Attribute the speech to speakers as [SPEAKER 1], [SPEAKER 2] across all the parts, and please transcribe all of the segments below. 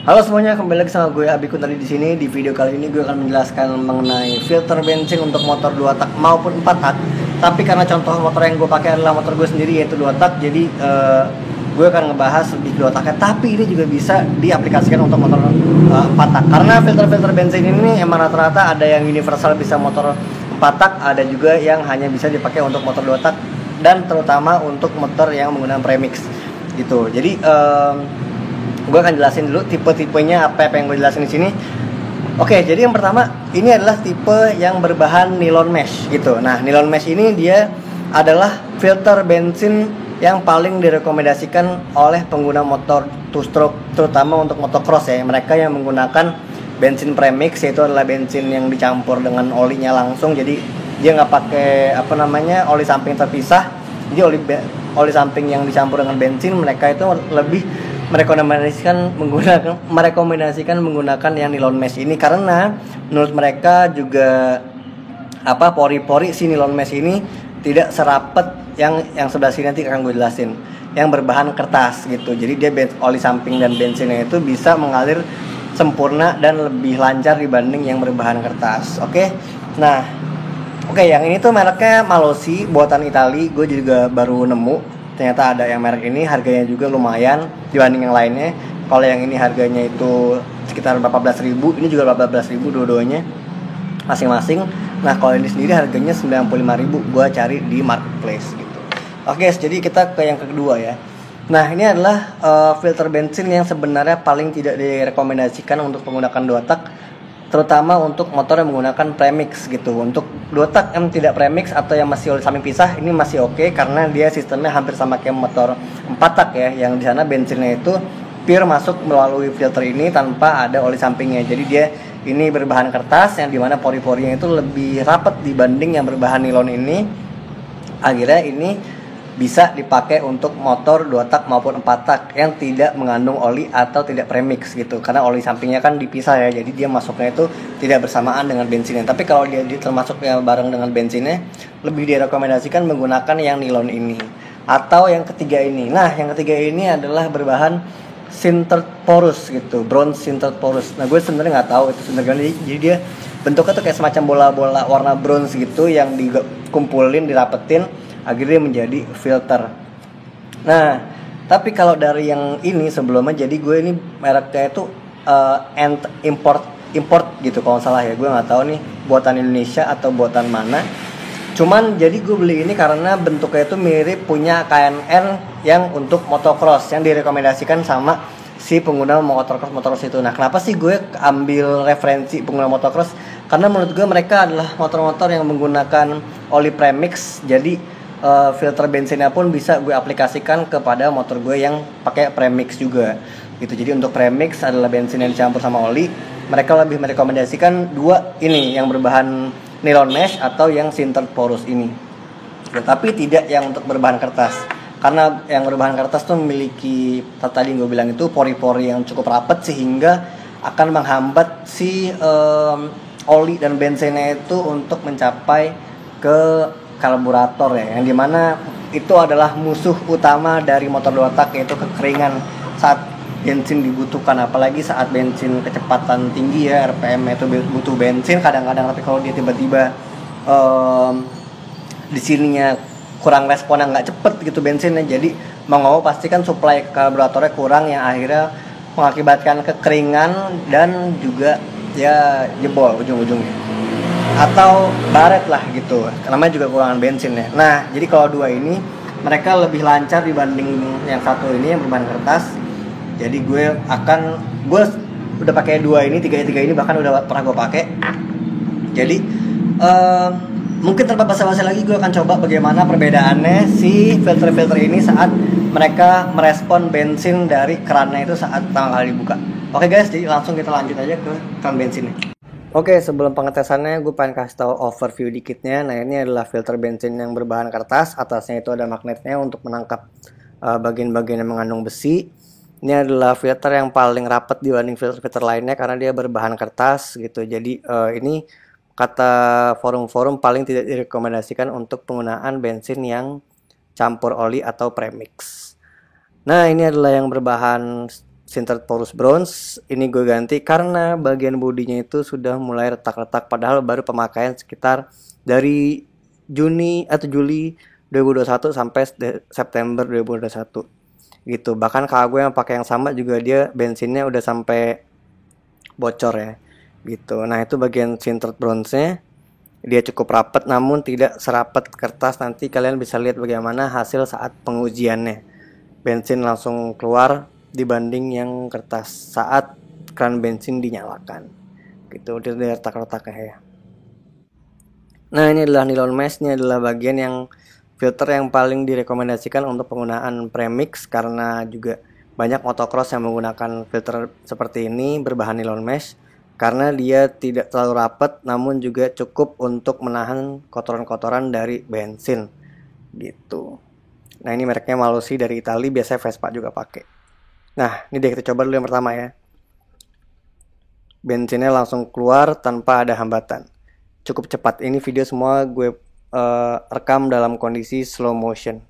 [SPEAKER 1] Halo semuanya, kembali lagi sama gue Abikun tadi di sini. Di video kali ini gue akan menjelaskan mengenai filter bensin untuk motor 2 tak maupun 4 tak. Tapi karena contoh motor yang gue pakai adalah motor gue sendiri yaitu 2 tak, jadi gue akan ngebahas lebih 2 taknya. Tapi ini juga bisa diaplikasikan untuk motor 4 tak. Karena filter-filter bensin ini emang rata-rata ada yang universal bisa motor 4 tak, ada juga yang hanya bisa dipakai untuk motor 2 tak dan terutama untuk motor yang menggunakan premix gitu. Jadi gue akan jelasin dulu tipe-tipenya apa yang gue jelasin di sini. Oke, jadi yang pertama ini adalah tipe yang berbahan nylon mesh gitu. Nah, nylon mesh ini dia adalah filter bensin yang paling direkomendasikan oleh pengguna motor two stroke, terutama untuk motocross ya. Mereka yang menggunakan bensin premix, yaitu adalah bensin yang dicampur dengan olinya langsung. Jadi dia nggak pakai oli samping terpisah. Jadi oli samping yang dicampur dengan bensin, mereka itu lebih merekomendasikan menggunakan yang nylon mesh ini karena menurut mereka juga pori-pori si nylon mesh ini tidak serapet yang sebelah sini, nanti akan gue jelasin, yang berbahan kertas gitu. Jadi dia oli samping dan bensinnya itu bisa mengalir sempurna dan lebih lancar dibanding yang berbahan kertas. Oke, yang ini tuh mereknya Malossi, buatan Itali. Gue juga baru nemu, ternyata ada yang merek ini, harganya juga lumayan dibanding yang lainnya. Kalau yang ini harganya itu sekitar 14.000, ini juga 14.000 dua-duanya masing-masing. Nah, kalau ini sendiri harganya 95.000, gua cari di marketplace gitu. Oke, jadi kita ke yang kedua ya. Nah, ini adalah filter bensin yang sebenarnya paling tidak direkomendasikan untuk menggunakan 2 tak, terutama untuk motor yang menggunakan premix gitu. Untuk 2 tak yang tidak premix atau yang masih oli samping pisah, ini masih oke karena dia sistemnya hampir sama kayak motor 4 tak ya, yang di sana bensinnya itu pure masuk melalui filter ini tanpa ada oli sampingnya. Jadi dia ini berbahan kertas yang dimana pori-porinya itu lebih rapat dibanding yang berbahan nilon ini. Akhirnya ini bisa dipakai untuk motor 2 tak maupun 4 tak yang tidak mengandung oli atau tidak premix gitu. Karena oli sampingnya kan dipisah ya, jadi dia masuknya itu tidak bersamaan dengan bensinnya. Tapi kalau dia termasuknya bareng dengan bensinnya, lebih direkomendasikan menggunakan yang nilon ini. Atau yang ketiga ini. Nah, yang ketiga ini adalah berbahan sintered porous gitu, bronze sintered porous. Nah, gue sebenarnya nggak tahu itu sebenarnya. Jadi dia bentuknya tuh kayak semacam bola-bola warna bronze gitu yang dikumpulin, dirapetin, akhirnya menjadi filter. Nah, tapi kalau dari yang ini sebelumnya, jadi gue ini mereknya itu import gitu kalau nggak salah ya. Gue nggak tahu nih buatan Indonesia atau buatan mana. Cuman jadi gue beli ini karena bentuknya itu mirip punya KNR yang untuk motocross yang direkomendasikan sama si pengguna motocross itu. Nah, kenapa sih gue ambil referensi pengguna motocross? Karena menurut gue mereka adalah motor-motor yang menggunakan oli premix. Jadi filter bensinnya pun bisa gue aplikasikan kepada motor gue yang pakai premix juga gitu. Jadi untuk premix adalah bensin yang dicampur sama oli, mereka lebih merekomendasikan dua ini yang berbahan nylon mesh atau yang sintered porous ini ya, tapi tidak yang untuk berbahan kertas. Karena yang berbahan kertas tuh memiliki, tadi gue bilang itu, pori-pori yang cukup rapat sehingga akan menghambat si oli dan bensinnya itu untuk mencapai ke karburator ya, yang dimana itu adalah musuh utama dari motor 2 tak, yaitu kekeringan saat bensin dibutuhkan. Apalagi saat bensin kecepatan tinggi ya, RPM itu butuh bensin kadang-kadang. Tapi kalau dia tiba-tiba di sininya kurang respon, yang nggak cepet gitu bensinnya, jadi mau nggak mau pasti kan suplai karburatornya kurang, yang akhirnya mengakibatkan kekeringan dan juga ya jebol ujung-ujungnya atau baret lah gitu, namanya juga kekurangan bensin ya. Nah, jadi kalau dua ini mereka lebih lancar dibanding yang satu ini yang berbahan kertas. Jadi gue udah pakai dua ini, tiga ini bahkan udah pernah gue pakai. Jadi mungkin tanpa basa-basi lagi, gue akan coba bagaimana perbedaannya si filter-filter ini saat mereka merespon bensin dari kerannya itu saat pertama kali dibuka. Oke guys, jadi langsung kita lanjut aja ke keran bensinnya. Oke, sebelum pengetesannya gue pengen kasih tahu overview dikitnya. Nah, ini adalah filter bensin yang berbahan kertas. Atasnya itu ada magnetnya untuk menangkap bagian-bagian yang mengandung besi. Ini adalah filter yang paling rapat dibanding filter-filter lainnya karena dia berbahan kertas gitu. Jadi ini kata forum-forum paling tidak direkomendasikan untuk penggunaan bensin yang campur oli atau premix. Nah, ini adalah yang berbahan sintered porous bronze ini gue ganti karena bagian bodinya itu sudah mulai retak-retak, padahal baru pemakaian sekitar dari Juli 2021 sampai September 2021 gitu. Bahkan kakak gue yang pakai yang sama juga dia bensinnya udah sampai bocor ya gitu. Nah itu bagian sintered bronze-nya, dia cukup rapat namun tidak serapat kertas. Nanti kalian bisa lihat bagaimana hasil saat pengujiannya. Bensin langsung keluar dibanding yang kertas saat keran bensin dinyalakan gitu. Dia retak-retaknya ya. Nah ini adalah nilon mesh, ini adalah bagian yang filter yang paling direkomendasikan untuk penggunaan premix, karena juga banyak motocross yang menggunakan filter seperti ini berbahan nilon mesh karena dia tidak terlalu rapat namun juga cukup untuk menahan kotoran-kotoran dari bensin gitu. Nah ini mereknya Malossi dari Italia, biasanya Vespa juga pakai. Nah ini deh kita coba dulu yang pertama ya. Bensinnya langsung keluar tanpa ada hambatan, cukup cepat. Ini video semua gue rekam dalam kondisi slow motion.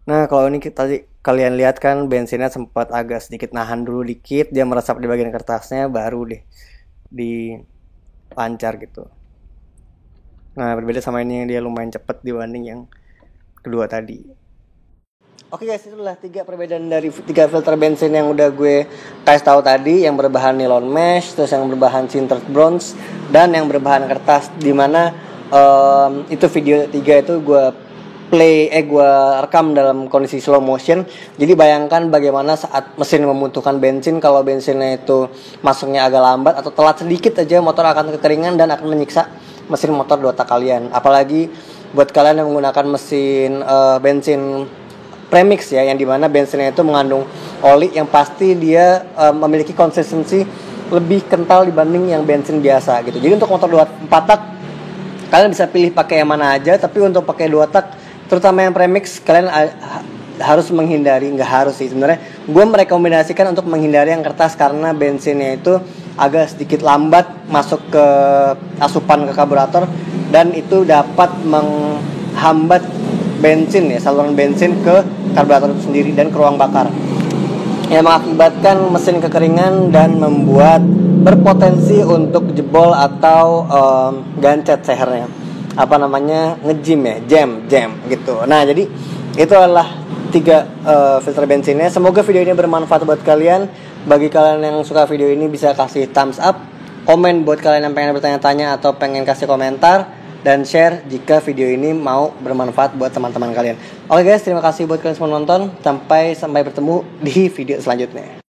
[SPEAKER 1] Nah kalau ini kalian lihat kan bensinnya sempat agak sedikit nahan dulu dikit, dia meresap di bagian kertasnya baru deh dilancar gitu. Nah berbeda sama ini yang dia lumayan cepet dibanding yang kedua tadi. Oke guys, itulah 3 perbedaan dari 3 filter bensin yang udah gue kasih tahu tadi, yang berbahan nilon mesh, terus yang berbahan sintered bronze, dan yang berbahan kertas. Dimana itu video 3 itu gue gue rekam dalam kondisi slow motion. Jadi bayangkan bagaimana saat mesin membutuhkan bensin, kalau bensinnya itu masuknya agak lambat atau telat sedikit aja, motor akan kekeringan dan akan menyiksa mesin motor 2 tak kalian. Apalagi buat kalian yang menggunakan mesin bensin premix ya, yang dimana bensinnya itu mengandung oli yang pasti dia memiliki konsistensi lebih kental dibanding yang bensin biasa gitu. Jadi untuk motor 4 tak kalian bisa pilih pakai yang mana aja, tapi untuk pakai 2 tak terutama yang premix kalian harus menghindari, nggak harus sih sebenarnya, gue merekomendasikan untuk menghindari yang kertas karena bensinnya itu agak sedikit lambat masuk ke asupan ke karburator dan itu dapat menghambat bensin ya, saluran bensin ke karburator itu sendiri dan ke ruang bakar, yang mengakibatkan mesin kekeringan dan membuat berpotensi untuk jebol atau gancet sehernya, ngejim ya, jam gitu. Nah jadi itu adalah 3 filter bensinnya. Semoga video ini bermanfaat buat kalian. Bagi kalian yang suka video ini bisa kasih thumbs up, komen buat kalian yang pengen bertanya-tanya atau pengen kasih komentar, dan share jika video ini mau bermanfaat buat teman-teman kalian. Oke guys, terima kasih buat kalian semua nonton. Sampai bertemu di video selanjutnya.